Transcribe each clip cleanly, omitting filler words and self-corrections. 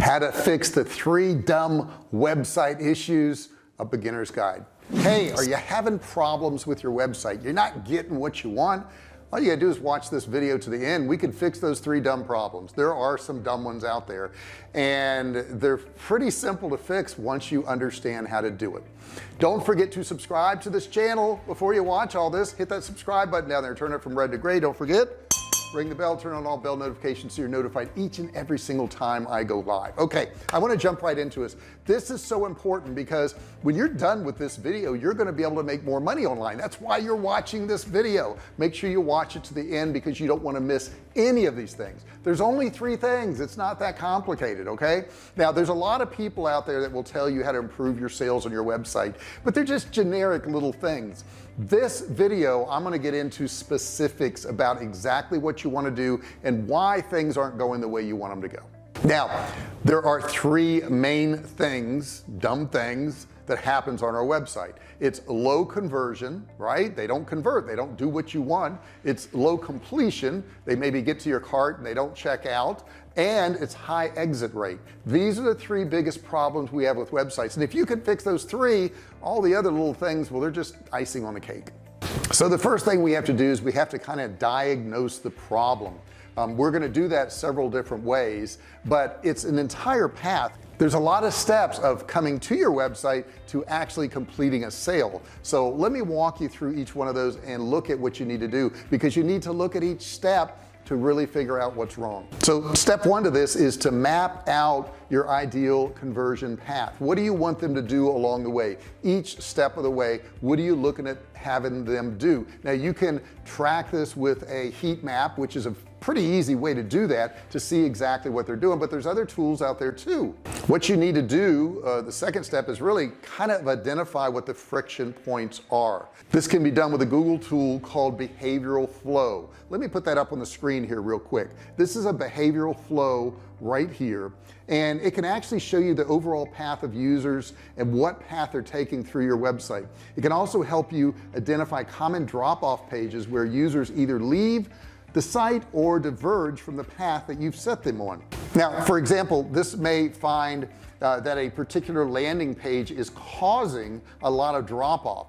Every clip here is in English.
How to fix the 3 dumb website issues, a beginner's guide. Hey, are you having problems with your website? You're not getting what you want? All you gotta do is watch this video to the end. We can fix those 3 dumb problems. There are some dumb ones out there, and they're pretty simple to fix once you understand how to do it. Don't forget to subscribe to this channel before you watch all this. Hit that subscribe button down there, turn it from red to gray. Don't forget, ring the bell, turn on all bell notifications so you're notified each and every single time I go live. Okay, I want to jump right into this. This is so important because when you're done with this video, you're going to be able to make more money online. That's why you're watching this video. Make sure you watch it to the end because you don't want to miss any of these things. There's only 3 things. It's not that complicated. Okay, now there's a lot of people out there that will tell you how to improve your sales on your website, but they're just generic little things. This video, I'm going to get into specifics about exactly what you want to do and why things aren't going the way you want them to go. Now, there are 3 main things, dumb things, that happens on our website. It's low conversion, right? They don't convert, they don't do what you want. It's low completion, they maybe get to your cart and they don't check out, and it's high exit rate. These are the 3 biggest problems we have with websites, and if you can fix those 3, all the other little things, well, they're just icing on the cake. So the first thing we have to do is we have to kind of diagnose the problem. We're going to do that several different ways, but it's an entire path. There's a lot of steps of coming to your website to actually completing a sale. So let me walk you through each one of those and look at what you need to do, because you need to look at each step to really figure out what's wrong. So step 1 to this is to map out your ideal conversion path. What do you want them to do along the way? Each step of the way, what are you looking at having them do? Now you can track this with a heat map, which is a pretty easy way to do that, to see exactly what they're doing, but there's other tools out there too. What you need to do, the second step, is really kind of identify what the friction points are. This can be done with a Google tool called behavioral flow. Let me put that up on the screen here real quick. This is a behavioral flow right here, and it can actually show you the overall path of users and what path they're taking through your website. It can also help you identify common drop-off pages where users either leave the site or diverge from the path that you've set them on. Now, for example, this may find that a particular landing page is causing a lot of drop-off.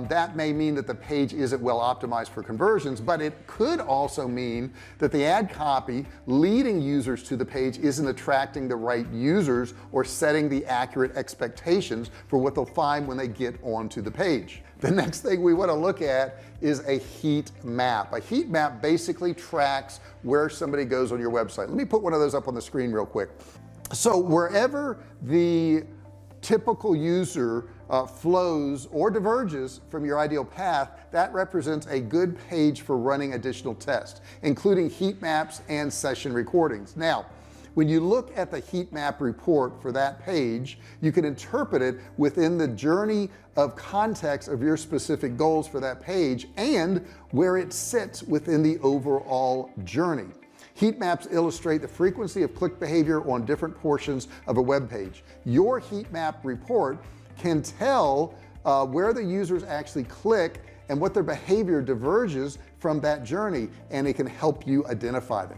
That may mean that the page isn't well optimized for conversions, but it could also mean that the ad copy leading users to the page isn't attracting the right users or setting the accurate expectations for what they'll find when they get onto the page. The next thing we want to look at is a heat map. A heat map basically tracks where somebody goes on your website. Let me put one of those up on the screen real quick. So wherever the typical user flows or diverges from your ideal path, that represents a good page for running additional tests, including heat maps and session recordings. Now, when you look at the heat map report for that page, you can interpret it within the journey of context of your specific goals for that page and where it sits within the overall journey. Heat maps illustrate the frequency of click behavior on different portions of a web page. Your heat map report can tell where the users actually click and what their behavior diverges from that journey, and it can help you identify them.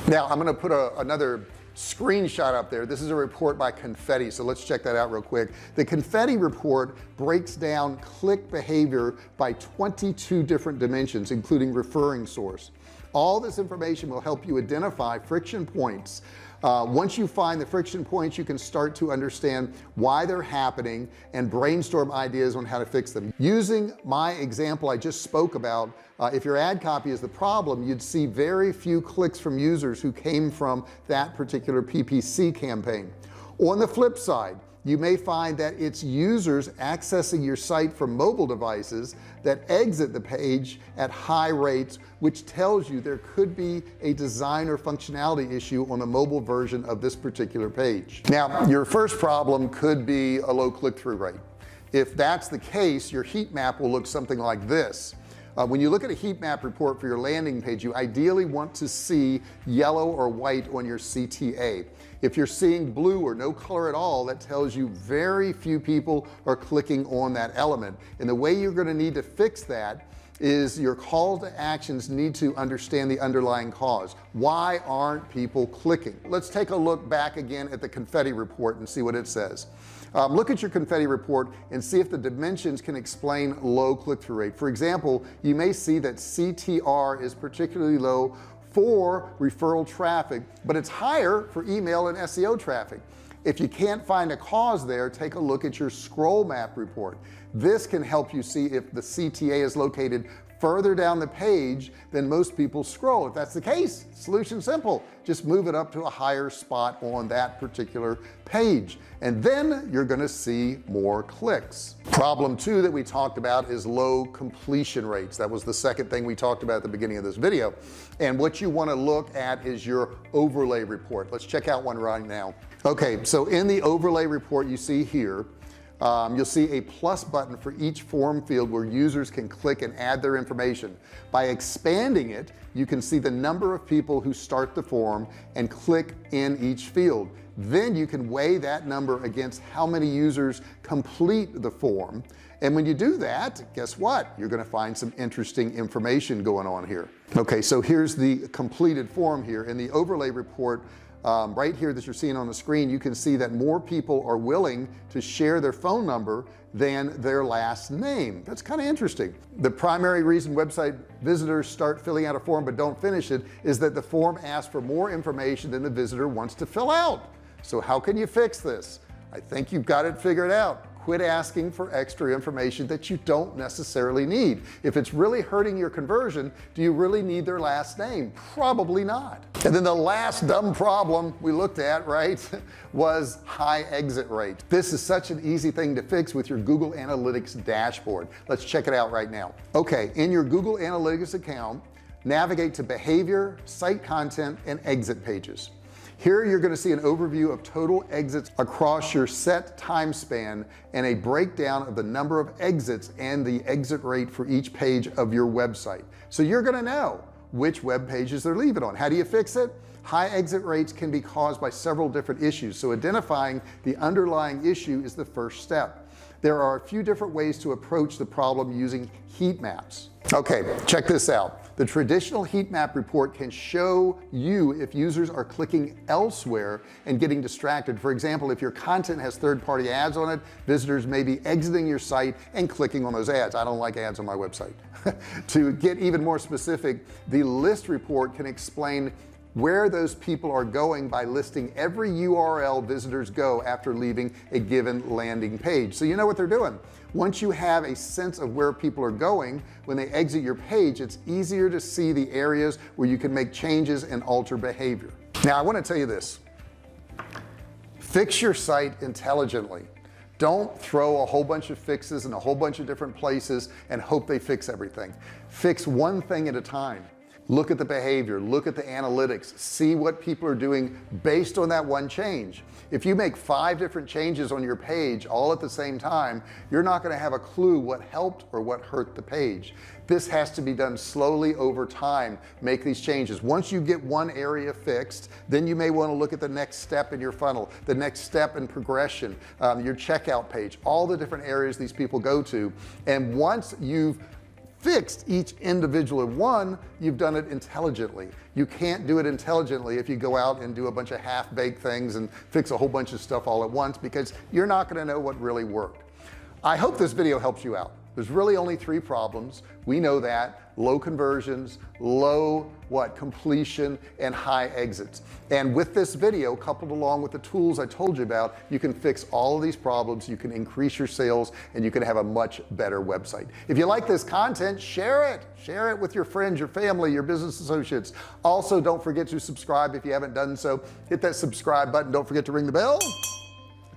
Now I'm going to put another screenshot up there. This is a report by Confetti, so let's check that out real quick. The Confetti report breaks down click behavior by 22 different dimensions, including referring source. All this information will help you identify friction points. Once you find the friction points, you can start to understand why they're happening and brainstorm ideas on how to fix them. Using my example I just spoke about, if your ad copy is the problem, you'd see very few clicks from users who came from that particular PPC campaign. On the flip side, you may find that it's users accessing your site from mobile devices that exit the page at high rates, which tells you there could be a design or functionality issue on the mobile version of this particular page. Now, your first problem could be a low click-through rate. If that's the case, your heat map will look something like this. When you look at a heat map report for your landing page, you ideally want to see yellow or white on your CTA. If you're seeing blue or no color at all, that tells you very few people are clicking on that element. And the way you're going to need to fix that is your call to actions need to understand the underlying cause. Why aren't people clicking? Let's take a look back again at the confetti report and see what it says. Look at your confetti report and see if the dimensions can explain low click-through rate. For example, you may see that CTR is particularly low for referral traffic, but it's higher for email and SEO traffic. If you can't find a cause there, take a look at your scroll map report. This can help you see if the CTA is located further down the page than most people scroll. If that's the case, solution simple, just move it up to a higher spot on that particular page, and then you're going to see more clicks. Problem 2 that we talked about is low completion rates. That was the second thing we talked about at the beginning of this video, and what you want to look at is your overlay report. Let's check out one right now. Okay, so in the overlay report you see here, you'll see a plus button for each form field where users can click and add their information. By expanding it, you can see the number of people who start the form and click in each field. Then you can weigh that number against how many users complete the form, and when you do that, guess what, you're going to find some interesting information going on here. Okay, so here's the completed form here in the overlay report. Right here that you're seeing on the screen, you can see that more people are willing to share their phone number than their last name. That's kind of interesting. The primary reason website visitors start filling out a form but don't finish it is that the form asks for more information than the visitor wants to fill out. So how can you fix this? I think you've got it figured out. Quit asking for extra information that you don't necessarily need. If it's really hurting your conversion, do you really need their last name? Probably not. And then the last dumb problem we looked at, right, was high exit rate. This is such an easy thing to fix with your Google Analytics dashboard. Let's check it out right now. Okay, in your Google Analytics account, navigate to behavior, site content, and exit pages. Here you're going to see an overview of total exits across your set time span and a breakdown of the number of exits and the exit rate for each page of your website. So you're going to know which web pages they're leaving on. How do you fix it? High exit rates can be caused by several different issues, so identifying the underlying issue is the first step. There are a few different ways to approach the problem using heat maps. Okay, check this out. The traditional heat map report can show you if users are clicking elsewhere and getting distracted. For example, if your content has third-party ads on it, visitors may be exiting your site and clicking on those ads. I don't like ads on my website. To get even more specific, the list report can explain where those people are going by listing every URL visitors go after leaving a given landing page, so you know what they're doing. Once you have a sense of where people are going when they exit your page, it's easier to see the areas where you can make changes and alter behavior. Now I want to tell you this: fix your site intelligently. Don't throw a whole bunch of fixes in a whole bunch of different places and hope they fix everything. Fix one thing at a time. Look at the behavior, look at the analytics, see what people are doing based on that one change. If you make 5 different changes on your page all at the same time, you're not going to have a clue what helped or what hurt the page. This has to be done slowly over time. Make these changes. Once you get one area fixed, then you may want to look at the next step in your funnel, the next step in progression, your checkout page, all the different areas these people go to. And once you've fixed each individual one, you've done it intelligently. You can't do it intelligently if you go out and do a bunch of half-baked things and fix a whole bunch of stuff all at once, because you're not going to know what really worked. I hope this video helps you out. There's really only 3 problems. We know that: low conversions, low completion, and high exits. And with this video coupled along with the tools I told you about, you can fix all of these problems, you can increase your sales, and you can have a much better website. If you like this content, share it with your friends, your family, your business associates. Also, don't forget to subscribe if you haven't done so. Hit that subscribe button. Don't forget to ring the bell.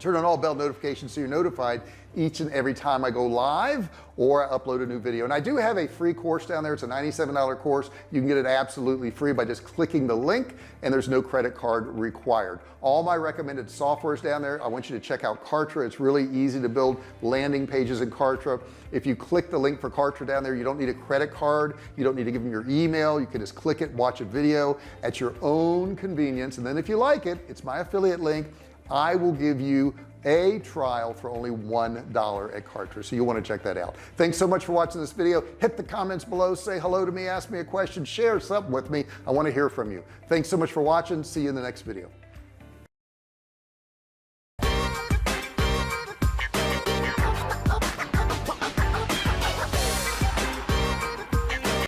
Turn on all bell notifications so you're notified each and every time I go live or I upload a new video. And I do have a free course down there. It's a $97 course. You can get it absolutely free by just clicking the link, and there's no credit card required. All my recommended softwares down there. I want you to check out Kartra. It's really easy to build landing pages in Kartra. If you click the link for Kartra down there, you don't need a credit card. You don't need to give them your email. You can just click it, watch a video at your own convenience. And then if you like it, it's my affiliate link. I will give you a trial for only $1 at Kartra. So you want to check that out. Thanks so much for watching this video. Hit the comments below, say hello to me, ask me a question, share something with me. I want to hear from you. Thanks so much for watching. See you in the next video.